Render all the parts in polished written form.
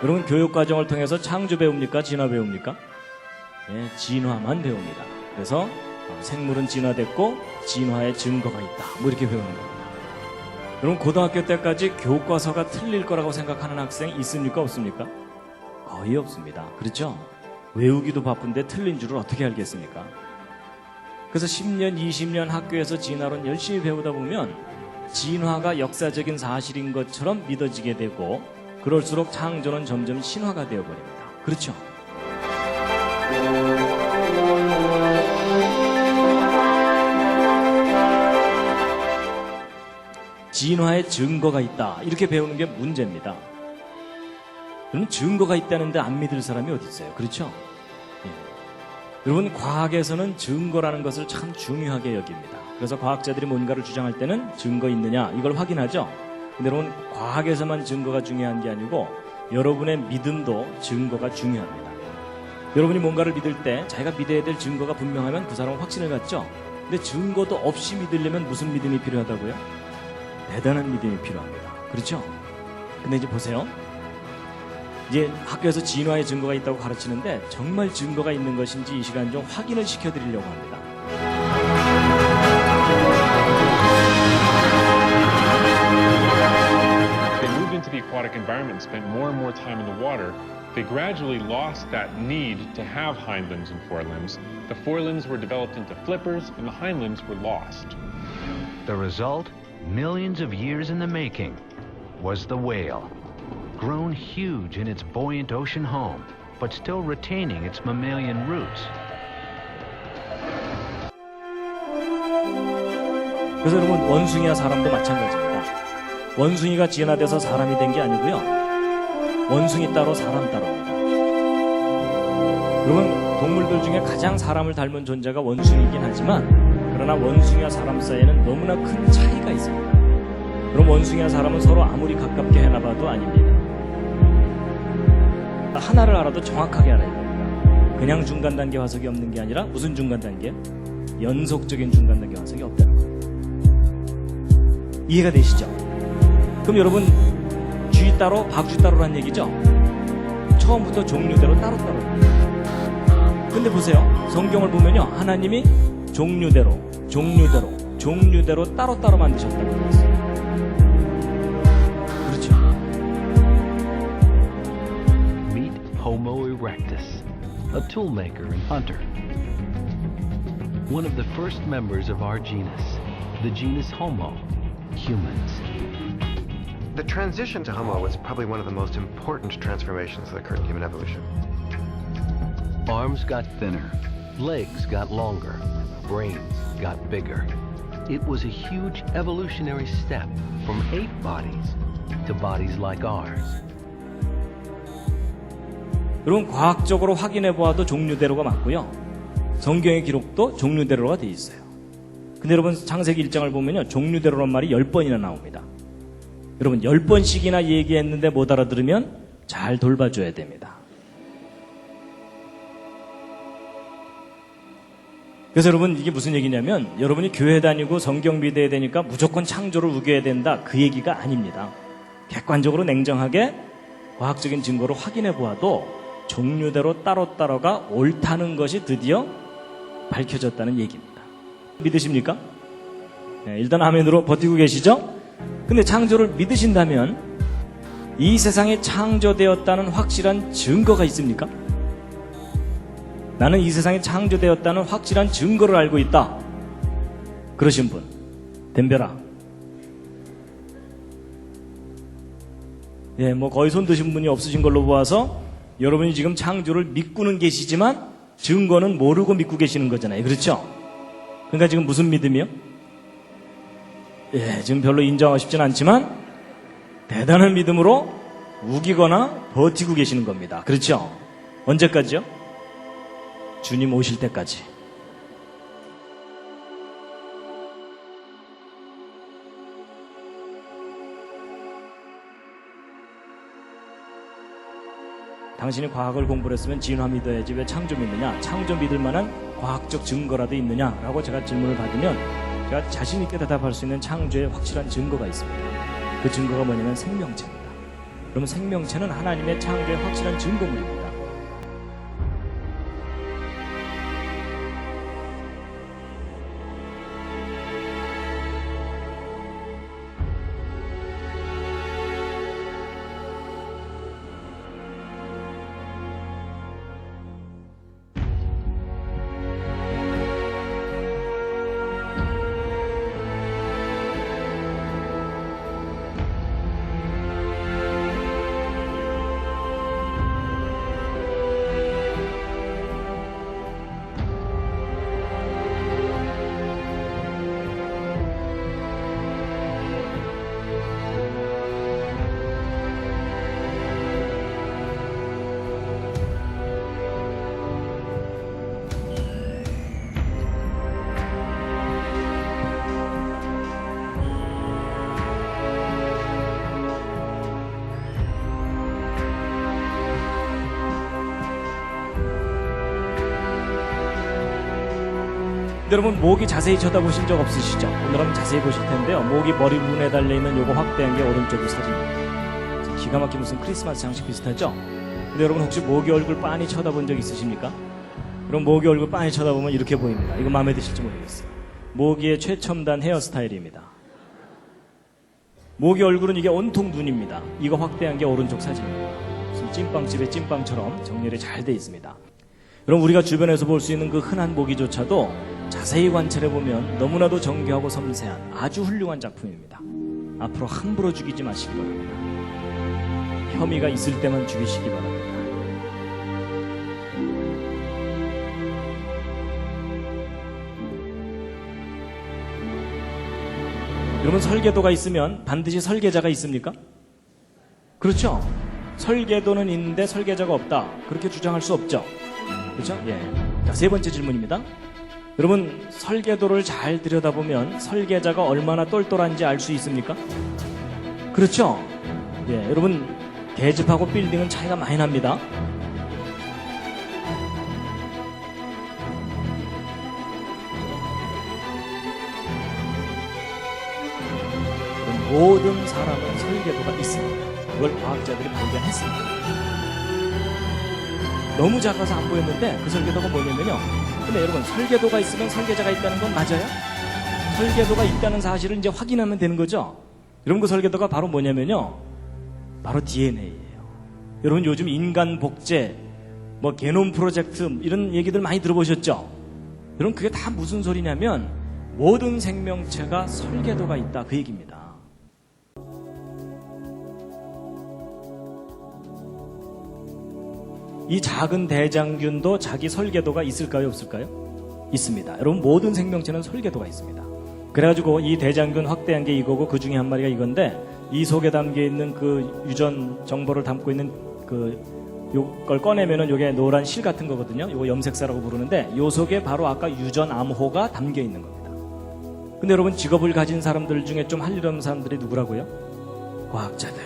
여러분, 교육과정을 통해서 창조 배웁니까? 진화 배웁니까? 네, 진화만 배웁니다. 그래서 생물은 진화됐고 진화의 증거가 있다, 뭐 이렇게 배우는 겁니다. 여러분, 고등학교 때까지 교과서가 틀릴 거라고 생각하는 학생이 있습니까? 없습니까? 거의 없습니다. 그렇죠? 외우기도 바쁜데 틀린 줄을 어떻게 알겠습니까? 그래서 10년, 20년 학교에서 진화론 열심히 배우다 보면 진화가 역사적인 사실인 것처럼 믿어지게 되고, 그럴수록 창조는 점점 신화가 되어버립니다. 그렇죠? 진화의 증거가 있다, 이렇게 배우는 게 문제입니다. 그럼 증거가 있다는데 안 믿을 사람이 어디 있어요? 그렇죠? 예. 여러분, 과학에서는 증거라는 것을 참 중요하게 여깁니다. 그래서 과학자들이 뭔가를 주장할 때는 증거 있느냐, 이걸 확인하죠. 근데 여러분, 과학에서만 증거가 중요한 게 아니고 여러분의 믿음도 증거가 중요합니다. 여러분이 뭔가를 믿을 때 자기가 믿어야 될 증거가 분명하면 그 사람은 확신을 갖죠. 근데 증거도 없이 믿으려면 무슨 믿음이 필요하다고요? 대단한 믿음이 필요합니다. 그렇죠? 근데 이제 보세요. 이제 학교에서 진화의 증거가 있다고 가르치는데 정말 증거가 있는 것인지 이 시간 좀 확인을 시켜드리려고 합니다. Into the aquatic environment and spent more and more time in the water, they gradually lost that need to have hind limbs and forelimbs. The forelimbs were developed into flippers, and the hind limbs were lost. The result, millions of years in the making, was the whale. Grown huge in its buoyant ocean home, but still retaining its mammalian roots. 그래서 여러분, 원숭이와 사람도 마찬가지입니다. 원숭이가 진화돼서 사람이 된 게 아니고요, 원숭이 따로 사람 따로입니다. 여러분, 동물들 중에 가장 사람을 닮은 존재가 원숭이긴 하지만, 그러나 원숭이와 사람 사이에는 너무나 큰 차이가 있습니다. 그럼 원숭이와 사람은 서로 아무리 가깝게 해놔봐도 아닙니다. 하나를 알아도 정확하게 알아야 됩니다. 그냥 중간 단계 화석이 없는 게 아니라 무슨 중간 단계? 연속적인 중간 단계 화석이 없다는 거예요. 이해가 되시죠? 그럼 여러분, 쥐 따로 박쥐 따로란 얘기죠? 처음부터 종류대로 따로따로. 근데 보세요, 성경을 보면요, 하나님이 종류대로 따로따로 만드셨다고 그랬어요. 그렇죠? Meet Homo erectus, a toolmaker and hunter. One of the first members of our genus, the genus Homo, humans. The transition to Homo was probably one of the most important transformations that occurred in human evolution. Arms got thinner, legs got longer, brains got bigger. It was a huge evolutionary step from ape bodies to bodies like ours. 여러분, 과학적으로 확인해 보아도 종류대로가 맞고요, 성경의 기록도 종류대로가 돼 있어요. 근데 여러분, 창세기 1장을 보면요, 종류대로란 말이 10번이나 나옵니다. 여러분 10번씩이나 얘기했는데 못 알아들으면 잘 돌봐줘야 됩니다. 그래서 여러분 이게 무슨 얘기냐면 여러분이 교회 다니고 성경 믿어야 되니까 무조건 창조를 우겨야 된다 그 얘기가 아닙니다. 객관적으로 냉정하게 과학적인 증거로 확인해 보아도 종류대로 따로따로가 옳다는 것이 드디어 밝혀졌다는 얘기입니다. 믿으십니까? 네, 일단 아멘으로 버티고 계시죠? 근데 창조를 믿으신다면 이 세상에 창조되었다는 확실한 증거가 있습니까? 나는 이 세상에 창조되었다는 확실한 증거를 알고 있다. 그러신 분, 덤벼라. 예, 뭐 거의 손 드신 분이 없으신 걸로 보아서 여러분이 지금 창조를 믿고는 계시지만 증거는 모르고 믿고 계시는 거잖아요. 그렇죠? 그러니까 지금 무슨 믿음이요? 예, 지금 별로 인정하고 싶진 않지만 대단한 믿음으로 우기거나 버티고 계시는 겁니다. 그렇죠? 언제까지요? 주님 오실 때까지. 당신이 과학을 공부를 했으면 진화 믿어야지 왜 창조 믿느냐? 창조 믿을 만한 과학적 증거라도 있느냐라고 제가 질문을 받으면 제가 자신 있게 대답할 수 있는 창조의 확실한 증거가 있습니다. 그 증거가 뭐냐면 생명체입니다. 그러면 생명체는 하나님의 창조의 확실한 증거물입니다. 여러분 목이 자세히 쳐다보신 적 없으시죠? 오늘 한번 자세히 보실 텐데요. 목이 머리 부분에 달려있는 요거 확대한 게 오른쪽 사진입니다. 기가 막힌 무슨 크리스마스 장식 비슷하죠? 근데 여러분 혹시 목이 얼굴 빤히 쳐다본 적 있으십니까? 그럼 목이 얼굴 빤히 쳐다보면 이렇게 보입니다. 이거 마음에 드실지 모르겠어요. 모기의 최첨단 헤어스타일입니다. 모기 얼굴은 이게 온통 눈입니다. 이거 확대한 게 오른쪽 사진입니다. 무슨 찐빵집의 찐빵처럼 정렬이 잘 돼 있습니다. 여러분 우리가 주변에서 볼 수 있는 그 흔한 모기조차도 자세히 관찰해보면 너무나도 정교하고 섬세한 아주 훌륭한 작품입니다. 앞으로 함부로 죽이지 마시기 바랍니다. 혐의가 있을 때만 죽이시기 바랍니다. 여러분 설계도가 있으면 반드시 설계자가 있습니까? 그렇죠? 설계도는 있는데 설계자가 없다. 그렇게 주장할 수 없죠. 그렇죠? 예. 자, 세 번째 질문입니다. 여러분 설계도를 잘 들여다보면 설계자가 얼마나 똘똘한지 알 수 있습니까? 그렇죠? 예, 여러분 계집하고 빌딩은 차이가 많이 납니다. 모든 사람은 설계도가 있습니다. 그걸 과학자들이 발견했습니다. 너무 작아서 안 보였는데 그 설계도가 뭐냐면요. 근데 여러분 설계도가 있으면 설계자가 있다는 건 맞아요? 설계도가 있다는 사실을 이제 확인하면 되는 거죠. 여러분 그 설계도가 바로 뭐냐면요. 바로 DNA예요. 여러분 요즘 인간 복제, 뭐 게놈 프로젝트 이런 얘기들 많이 들어보셨죠? 여러분 그게 다 무슨 소리냐면 모든 생명체가 설계도가 있다 그 얘기입니다. 이 작은 대장균도 자기 설계도가 있을까요? 없을까요? 있습니다. 여러분 모든 생명체는 설계도가 있습니다. 그래가지고 이 대장균 확대한 게 이거고 그 중에 한 마리가 이건데 이 속에 담겨있는 그 유전 정보를 담고 있는 요걸 꺼내면은 요게 노란 실 같은 거거든요. 요거 염색사라고 부르는데 요 속에 바로 아까 유전 암호가 담겨 있는 겁니다. 근데 여러분 직업을 가진 사람들 중에 좀 할 일 없는 사람들이 누구라고요? 과학자들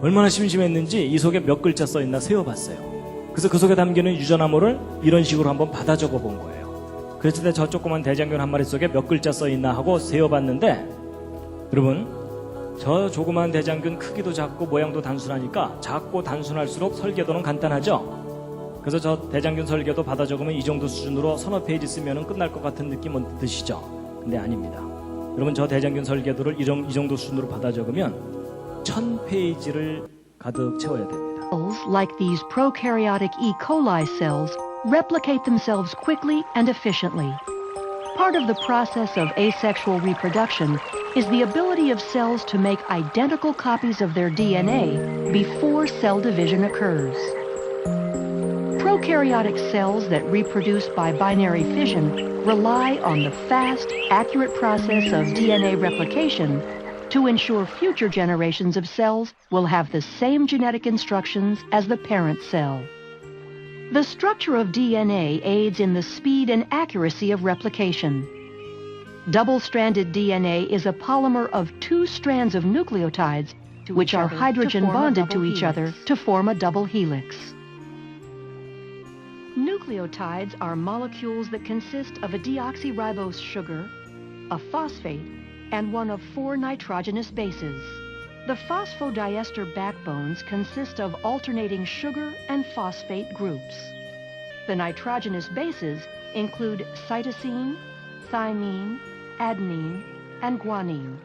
얼마나 심심했는지 이 속에 몇 글자 써있나 세어봤어요. 그래서 그 속에 담기는 유전암호를 이런 식으로 한번 받아 적어본 거예요. 그랬을 때 저 조그만 대장균 한 마리 속에 몇 글자 써있나 하고 세어봤는데, 여러분, 저 조그만 대장균 크기도 작고 모양도 단순하니까 작고 단순할수록 설계도는 간단하죠. 그래서 저 대장균 설계도 받아 적으면 이 정도 수준으로 서너 페이지 쓰면 끝날 것 같은 느낌은 드시죠? 근데 아닙니다. 여러분, 저 대장균 설계도를 이 정도 수준으로 받아 적으면 1000페이지를 가득 채워야 됩니다. Cells, like these prokaryotic E. coli cells, replicate themselves quickly and efficiently. Part of the process of asexual reproduction is the ability of cells to make identical copies of their DNA before cell division occurs. Prokaryotic cells that reproduce by binary fission rely on the fast, accurate process of DNA replication to ensure future generations of cells will have the same genetic instructions as the parent cell. The structure of DNA aids in the speed and accuracy of replication. Double-stranded DNA is a polymer of two strands of nucleotides which are hydrogen bonded to each other to form a double helix. Nucleotides are molecules that consist of a deoxyribose sugar, a phosphate, and one of 4 nitrogenous bases. The phosphodiester backbones consist of alternating sugar and phosphate groups. The nitrogenous bases include cytosine, thymine, adenine, and guanine.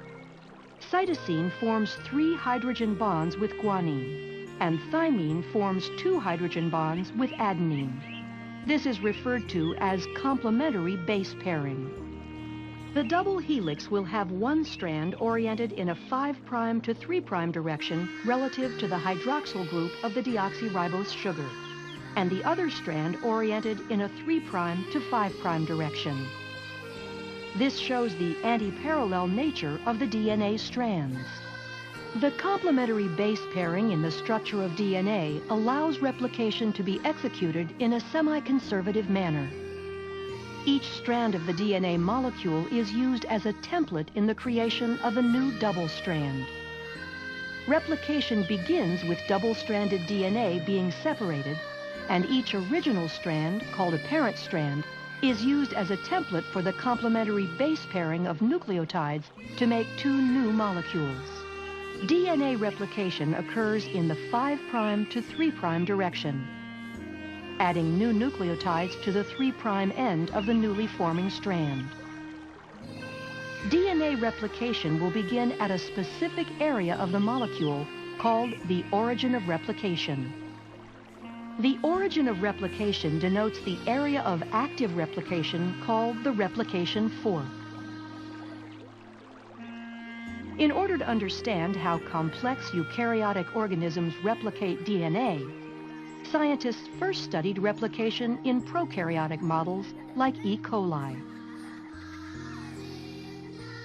Cytosine forms 3 hydrogen bonds with guanine, and thymine forms 2 hydrogen bonds with adenine. This is referred to as complementary base pairing. The double helix will have one strand oriented in a 5' to 3' direction relative to the hydroxyl group of the deoxyribose sugar, and the other strand oriented in a 3' to 5' direction. This shows the anti-parallel nature of the DNA strands. The complementary base pairing in the structure of DNA allows replication to be executed in a semi-conservative manner. Each strand of the DNA molecule is used as a template in the creation of a new double strand. Replication begins with double-stranded DNA being separated, and each original strand, called a parent strand, is used as a template for the complementary base pairing of nucleotides to make 2 new molecules. DNA replication occurs in the 5' to 3' direction, adding new nucleotides to the 3' end of the newly forming strand. DNA replication will begin at a specific area of the molecule called the origin of replication. The origin of replication denotes the area of active replication called the replication fork. In order to understand how complex eukaryotic organisms replicate DNA, scientists first studied replication in prokaryotic models like E. coli.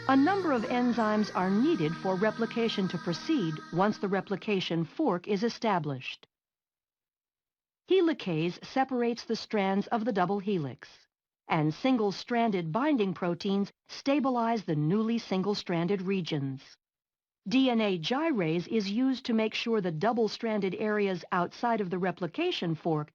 A number of enzymes are needed for replication to proceed once the replication fork is established. Helicase separates the strands of the double helix, and single-stranded binding proteins stabilize the newly single-stranded regions. DNA gyrase is used to make sure the double-stranded areas outside of the replication fork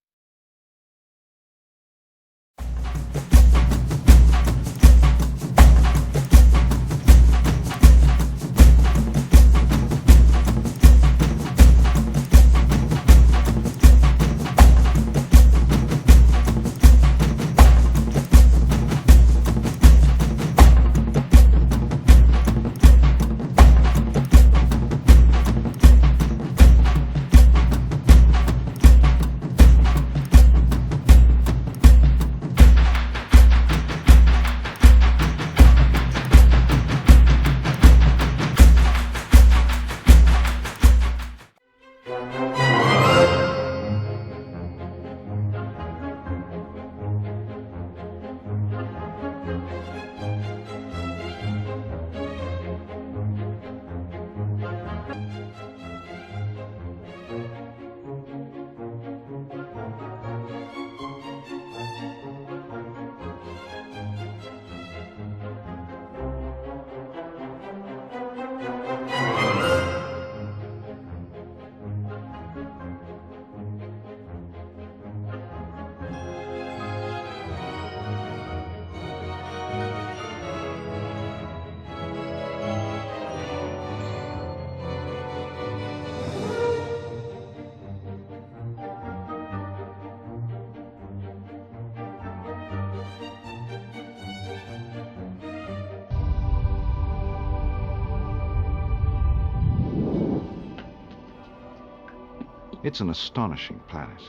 It's an astonishing planet.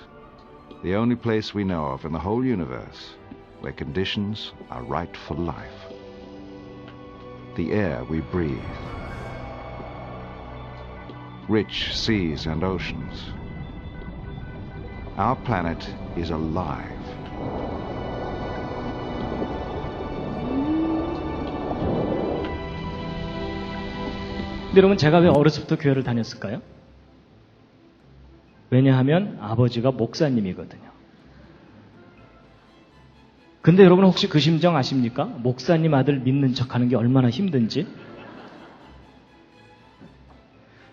The only place we know of in the whole universe where conditions are right for life. The air we breathe. Rich seas and oceans. Our planet is alive. 근데 여러분, 제가 왜 어려서부터 교회를 다녔을까요? 왜냐하면 아버지가 목사님이거든요. 근데 여러분 혹시 그 심정 아십니까? 목사님 아들 믿는 척하는 게 얼마나 힘든지.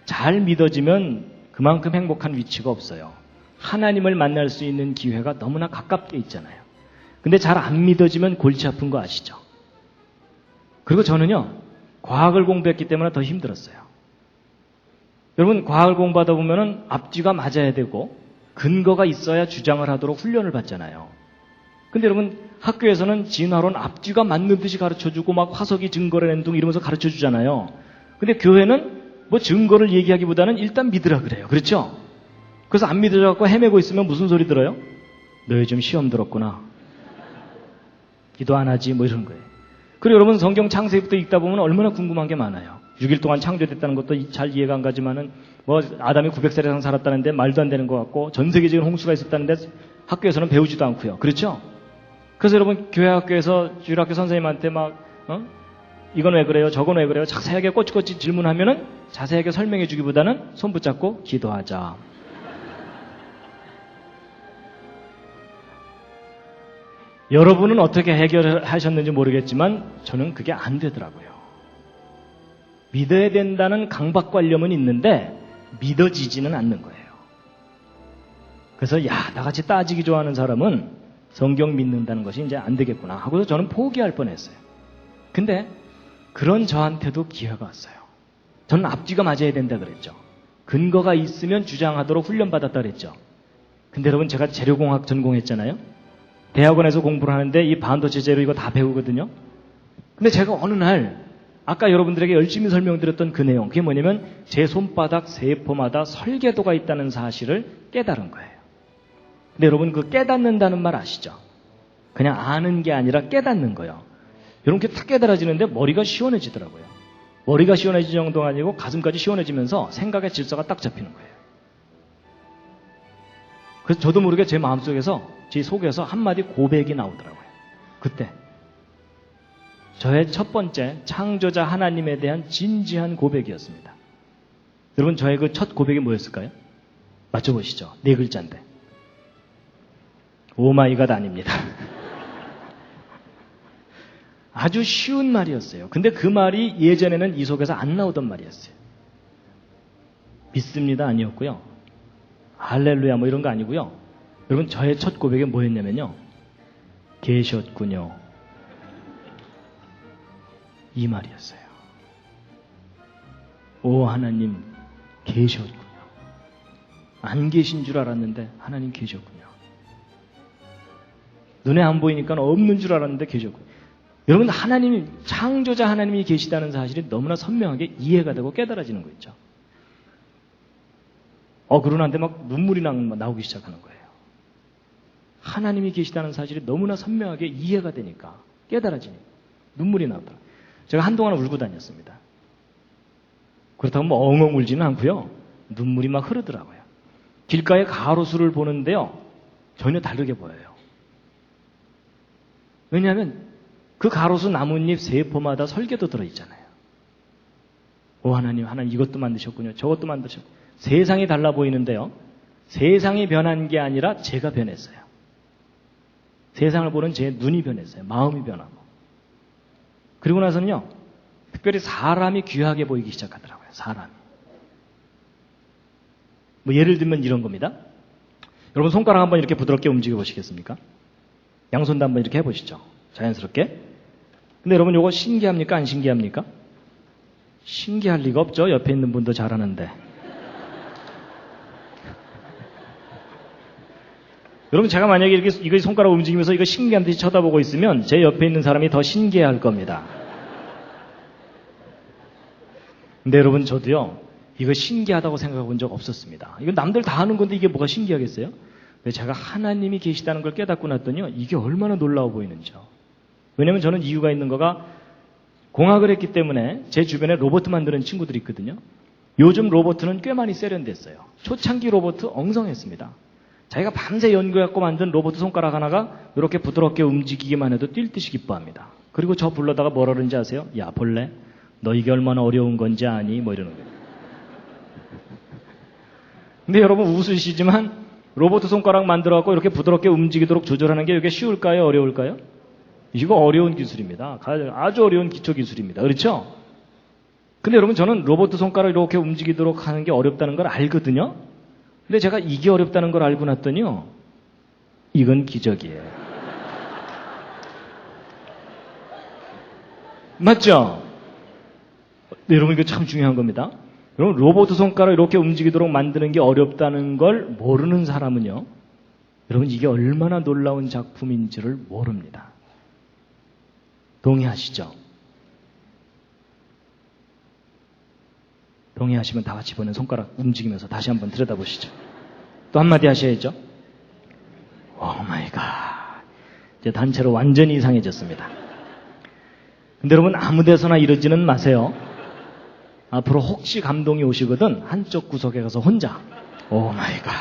잘 믿어지면 그만큼 행복한 위치가 없어요. 하나님을 만날 수 있는 기회가 너무나 가깝게 있잖아요. 근데 잘 안 믿어지면 골치 아픈 거 아시죠? 그리고 저는요, 과학을 공부했기 때문에 더 힘들었어요. 여러분, 과학을 공부하다 보면은 앞뒤가 맞아야 되고 근거가 있어야 주장을 하도록 훈련을 받잖아요. 근데 여러분, 학교에서는 진화론 앞뒤가 맞는 듯이 가르쳐주고 막 화석이 증거를 낸 둥 이러면서 가르쳐주잖아요. 근데 교회는 뭐 증거를 얘기하기보다는 일단 믿으라 그래요. 그렇죠? 그래서 안 믿어져갖고 헤매고 있으면 무슨 소리 들어요? 너 요즘 시험 들었구나. 기도 안 하지 뭐 이런 거예요. 그리고 여러분, 성경 창세기부터 읽다 보면 얼마나 궁금한 게 많아요. 6일 동안 창조됐다는 것도 잘 이해가 안 가지만은 뭐 아담이 900살 이상 살았다는데 말도 안 되는 것 같고 전 세계적인 홍수가 있었다는데 학교에서는 배우지도 않고요. 그렇죠? 그래서 여러분, 교회 학교에서 주일학교 선생님한테 막 이건 왜 그래요? 저건 왜 그래요? 자세하게 꼬치꼬치 질문하면은 자세하게 설명해 주기보다는 손 붙잡고 기도하자. 여러분은 어떻게 해결하셨는지 모르겠지만 저는 그게 안 되더라고요. 믿어야 된다는 강박관념은 있는데 믿어지지는 않는 거예요. 그래서 나같이 따지기 좋아하는 사람은 성경 믿는다는 것이 이제 안 되겠구나 하고서 저는 포기할 뻔했어요. 근데 그런 저한테도 기회가 왔어요. 저는 앞뒤가 맞아야 된다 그랬죠. 근거가 있으면 주장하도록 훈련받았다 그랬죠. 근데 여러분, 제가 재료공학 전공했잖아요. 대학원에서 공부를 하는데 이 반도체 재료 이거 다 배우거든요. 근데 제가 어느 날 아까 여러분들에게 열심히 설명드렸던 그 내용, 그게 뭐냐면 제 손바닥 세포마다 설계도가 있다는 사실을 깨달은 거예요. 근데 여러분, 그 깨닫는다는 말 아시죠? 그냥 아는 게 아니라 깨닫는 거예요. 이렇게 탁 깨달아지는데 머리가 시원해지더라고요. 머리가 시원해질 정도가 아니고 가슴까지 시원해지면서 생각의 질서가 딱 잡히는 거예요. 그래서 저도 모르게 제 마음속에서, 제 속에서 한마디 고백이 나오더라고요. 그때 저의 첫 번째 창조자 하나님에 대한 진지한 고백이었습니다. 여러분, 저의 그 첫 고백이 뭐였을까요? 맞춰보시죠. 4글자인데. 오마이갓 아닙니다. 아주 쉬운 말이었어요. 근데 그 말이 예전에는 이 속에서 안 나오던 말이었어요. 믿습니다 아니었고요. 할렐루야 뭐 이런 거 아니고요. 여러분, 저의 첫 고백이 뭐였냐면요. 계셨군요. 이 말이었어요. 오 하나님, 계셨군요. 안 계신 줄 알았는데 하나님 계셨군요. 눈에 안 보이니까 없는 줄 알았는데 계셨군요. 여러분, 하나님, 창조자 하나님이 계시다는 사실이 너무나 선명하게 이해가 되고 깨달아지는 거 있죠. 그러는데 막 눈물이 나오기 시작하는 거예요. 하나님이 계시다는 사실이 너무나 선명하게 이해가 되니까, 깨달아지니까 눈물이 나오더라고요. 제가 한동안 울고 다녔습니다. 그렇다고 뭐 엉엉 울지는 않고요. 눈물이 막 흐르더라고요. 길가에 가로수를 보는데요. 전혀 다르게 보여요. 왜냐하면 그 가로수 나뭇잎 세포마다 설계도 들어있잖아요. 오 하나님, 하나님 이것도 만드셨군요. 저것도 만드셨군요. 세상이 달라 보이는데요. 세상이 변한 게 아니라 제가 변했어요. 세상을 보는 제 눈이 변했어요. 마음이 변하고. 그리고 나서는요. 특별히 사람이 귀하게 보이기 시작하더라고요. 사람이. 뭐 예를 들면 이런 겁니다. 여러분, 손가락 한번 이렇게 부드럽게 움직여 보시겠습니까? 양손도 한번 이렇게 해보시죠. 자연스럽게. 근데 여러분, 이거 신기합니까? 안 신기합니까? 신기할 리가 없죠. 옆에 있는 분도 잘하는데. 여러분, 제가 만약에 이거 손가락 움직이면서 이거 신기한 듯이 쳐다보고 있으면 제 옆에 있는 사람이 더 신기해할 겁니다. 근데 여러분, 저도요, 이거 신기하다고 생각해 본 적 없었습니다. 이건 남들 다 하는 건데 이게 뭐가 신기하겠어요? 근데 제가 하나님이 계시다는 걸 깨닫고 났더니요, 이게 얼마나 놀라워 보이는지요. 왜냐면 저는 이유가 있는 거가 공학을 했기 때문에 제 주변에 로봇 만드는 친구들이 있거든요. 요즘 로봇은 꽤 많이 세련됐어요. 초창기 로봇 엉성했습니다. 자기가 밤새 연구해갖고 만든 로봇 손가락 하나가 이렇게 부드럽게 움직이기만 해도 뛸 듯이 기뻐합니다. 그리고 저 불러다가 뭐라 그러는지 아세요? 야, 벌레, 너 이게 얼마나 어려운 건지 아니? 뭐 이러는 거예요. 근데 여러분 웃으시지만 로봇 손가락 만들어갖고 이렇게 부드럽게 움직이도록 조절하는 게 이게 쉬울까요? 어려울까요? 이거 어려운 기술입니다. 아주 어려운 기초 기술입니다. 그렇죠? 근데 여러분 저는 로봇 손가락 이렇게 움직이도록 하는 게 어렵다는 걸 알거든요. 근데 제가 이게 어렵다는 걸 알고 났더니요, 이건 기적이에요. 맞죠? 네, 여러분 이거 참 중요한 겁니다. 여러분 로봇 손가락 이렇게 움직이도록 만드는 게 어렵다는 걸 모르는 사람은요, 여러분 이게 얼마나 놀라운 작품인지를 모릅니다. 동의하시죠? 동의하시면 다 같이 보는 손가락 움직이면서 다시 한번 들여다보시죠. 또 한마디 하셔야죠. 오 마이 갓. 이제 단체로 완전히 이상해졌습니다. 근데 여러분 아무 데서나 이러지는 마세요. 앞으로 혹시 감동이 오시거든 한쪽 구석에 가서 혼자 오 마이 갓.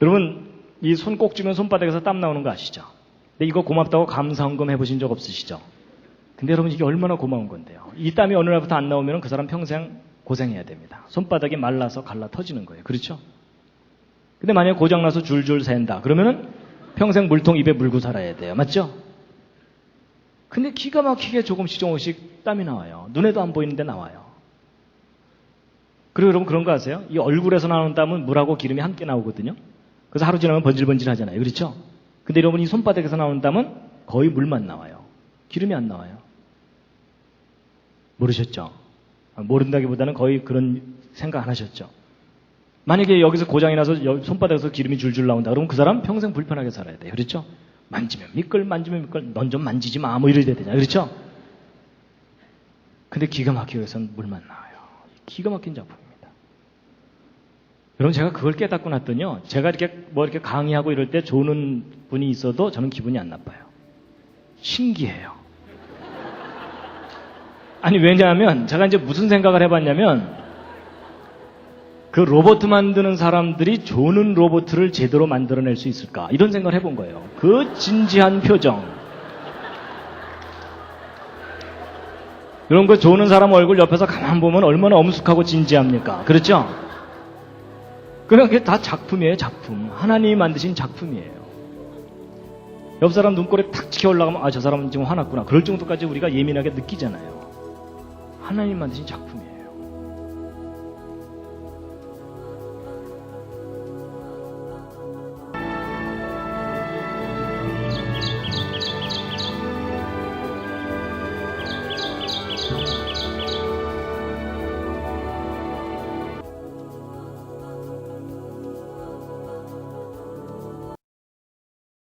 여러분 이 손 꼭 쥐면 손바닥에서 땀 나오는 거 아시죠? 근데 이거 고맙다고 감사헌금 해보신 적 없으시죠? 근데 여러분 이게 얼마나 고마운 건데요. 이 땀이 어느 날부터 안 나오면 그 사람 평생 고생해야 됩니다. 손바닥이 말라서 갈라 터지는 거예요. 그렇죠? 근데 만약에 고장나서 줄줄 샌다 그러면은 평생 물통 입에 물고 살아야 돼요. 맞죠? 근데 기가 막히게 조금씩 땀이 나와요. 눈에도 안 보이는데 나와요. 그리고 여러분 그런 거 아세요? 이 얼굴에서 나오는 땀은 물하고 기름이 함께 나오거든요. 그래서 하루 지나면 번질번질 하잖아요. 그렇죠? 근데 여러분 이 손바닥에서 나오는 땀은 거의 물만 나와요. 기름이 안 나와요. 모르셨죠? 모른다기보다는 거의 그런 생각 안 하셨죠? 만약에 여기서 고장이 나서 손바닥에서 기름이 줄줄 나온다 그러면 그 사람 평생 불편하게 살아야 돼요. 그렇죠? 만지면 미끌, 만지면 미끌, 넌 좀 만지지 마, 뭐 이래야 되냐. 그렇죠? 근데 기가 막히게 해서는 물만 나와요. 기가 막힌 작품입니다. 여러분 제가 그걸 깨닫고 났더니요, 제가 이렇게 강의하고 이럴 때 조는 분이 있어도 저는 기분이 안 나빠요. 신기해요. 아니 왜냐하면 제가 이제 무슨 생각을 해봤냐면 그 로봇 만드는 사람들이 조는 로봇을 제대로 만들어낼 수 있을까 이런 생각을 해본 거예요. 그 진지한 표정. 이런 거 조는 사람 얼굴 옆에서 가만 보면 얼마나 엄숙하고 진지합니까? 그렇죠? 그냥 그게 다 작품이에요. 작품. 하나님이 만드신 작품이에요. 옆 사람 눈꼬리 탁 치켜 올라가면 아, 저 사람은 지금 화났구나. 그럴 정도까지 우리가 예민하게 느끼잖아요. 하나님 만드신 작품이에요.